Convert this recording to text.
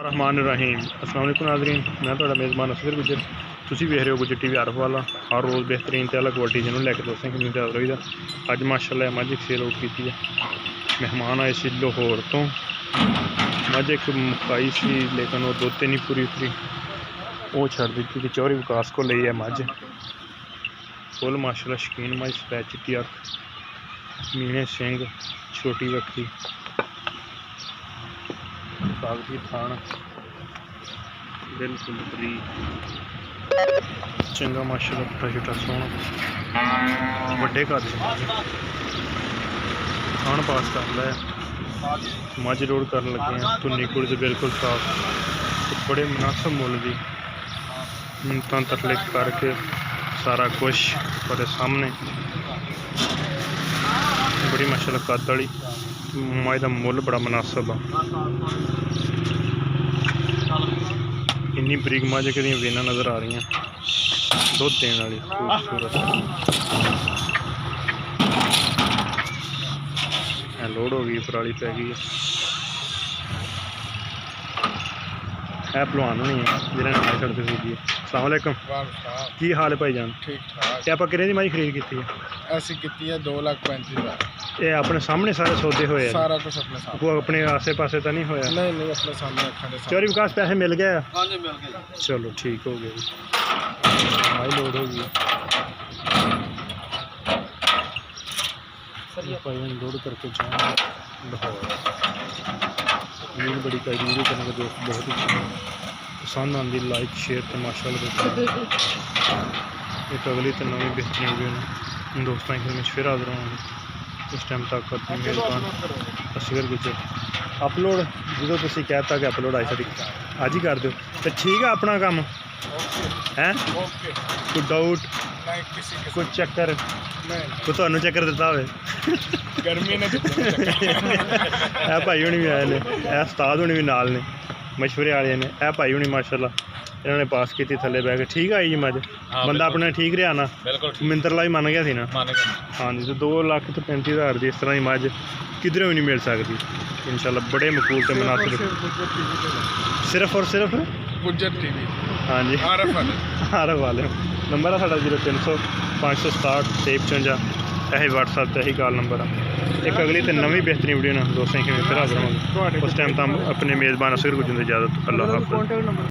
रहमान रहीम अस्सलाम वालेकुम नाज़रीन, मैं ਤੁਹਾਡਾ मेज़बान असगर गुजर। ਤੁਸੀਂ ਵੇਖ ਰਹੇ ਹੋ गुजर टीवी आरफ वाला। हर रोज़ बेहतरीन ਤੇ अलग क्वालिटी ਜਿਹਨੂੰ ਲੈ ਕੇ ਦੋਸਤਾਂ ਕਿ ਮਿਲਦੇ ਹਾਜ਼ਰ ਹੋਈਦਾ। ਅੱਜ ਮਾਸ਼ਾਅੱਲਾ ਮੱਝ ਸੇਲ ਆਊਟ ਕੀਤੀ ਹੈ। ਮਹਿਮਾਨ ਆਏ ਸੀ ਲਾਹੌਰ ਤੋਂ। ਮੱਝ ਇੱਕ ਮੁਕਾਈ ਸੀ ਲੇਕਿਨ ਉਹ ਦੁੱਧ 'ਤੇ ਨਹੀਂ ਪੂਰੀ ਉਤਰੀ, ਉਹ ਛੱਡ ਦਿੱਤੀ ਤੇ ਚੌਰੀ ਵਿਕਾਸ ਕੋਲ ਲਈ ਹੈ ਮੱਝ। ਫੁੱਲ ਮਾਸ਼ਾਅੱਲਾ ਸ਼ੌਕੀਨ ਮੱਝ, ਸਫੈਦ ਚਿੱਟੀ ਅੱਖ, ਮੀਣੇ ਸਿੰਘ, ਛੋਟੀ ਵੱਖਰੀ, कागजी थान, बिल्कुल फ्री, चंगा माशाल्लाह, पुट्ठा छोटा सोहना वड्डे कद थान पास कर लिया। मझ रोड कर लगे हैं धुन्नी कुड़ी तो बिल्कुल साफ, बड़े मुनासिब मुल की मिन्नतां तरले करके सारा कुछ बड़े सामने। बड़ी माशाल्लाह कद वाली मझ का मुल बड़ा मुनासिब आ। इन्नी बरीक मझ कि वेना नज़र आ रही हैं, दुध देने वाली खूबसूरत। लोड हो गई, पराली पै गई है। पहलवान नहीं है जिन्हें नाल छड़ते सूझी। अस्सलाम वालेकुम, की हाल है भाईजान? ठीक ठाक। क्या आप कितने की मझ खरीद की है? ऐसी की है 2,35,000। ये अपने सामने सारे सौदे होए? सारा कुछ अपने सामने। को अपने आसे पासे तो नहीं होया? नहीं नहीं, अपने सामने अखा दे सामने। चोरी विकास पैसे मिल गए? हाँ जी, मिल गए। चलो ठीक हो गया, हाई लोड हो गई। लोड करके जाएंगे लाहौर। वीडियो बड़ी वीडियो करने का दोस्त बहुत ही पसंद आती, लाइक शेयर तो माशाल्लाह। एक अगली तो नवी बेहतरीन वीडियो दोस्तों के फिर हाजिर होंगे। उस टाइम तक अपनी मेज़बान असगर गुजर। अपलोड जो तुम कहता कि अपलोड आई साड़ी अज ही कर दो तो ठीक है। अपना काम है, कोई डाउट कोई चक्कर कोई तुहानू चक्कर दिता हो गर्मी ने ए भाई हुणी भी आए ने, ए उस्ताद हुणी भी नाल ने, मशवरे वाले ने। ए भाई हुणी माशाल्लाह इन्होंने पास की थले बह के। ठीक आई जी मझ? बंदा अपना ठीक रहा ना? मिंतरला भी मन गया थी ना? हाँ जी। तो 2,35,000 की इस तरह की मझ किधरों भी नहीं मिल सकती इंशाल्लाह। बड़े मकबूल के मुनासिब सिर्फ और सिर्फ गुजर टीवी। हाँ जी, आरफ वाले नंबर है साढ़ा 0300 567 53 यही व्हाट्सएप यही कॉल नंबर है। एक अगली तो नवी बेहतरीन वीडियो ना दोस्तों की फिर हाजिर होंगे। उस टाइम तक अपने मेज़बान असगर गुजर इजाज़त। अल्लाह हाफ़िज़।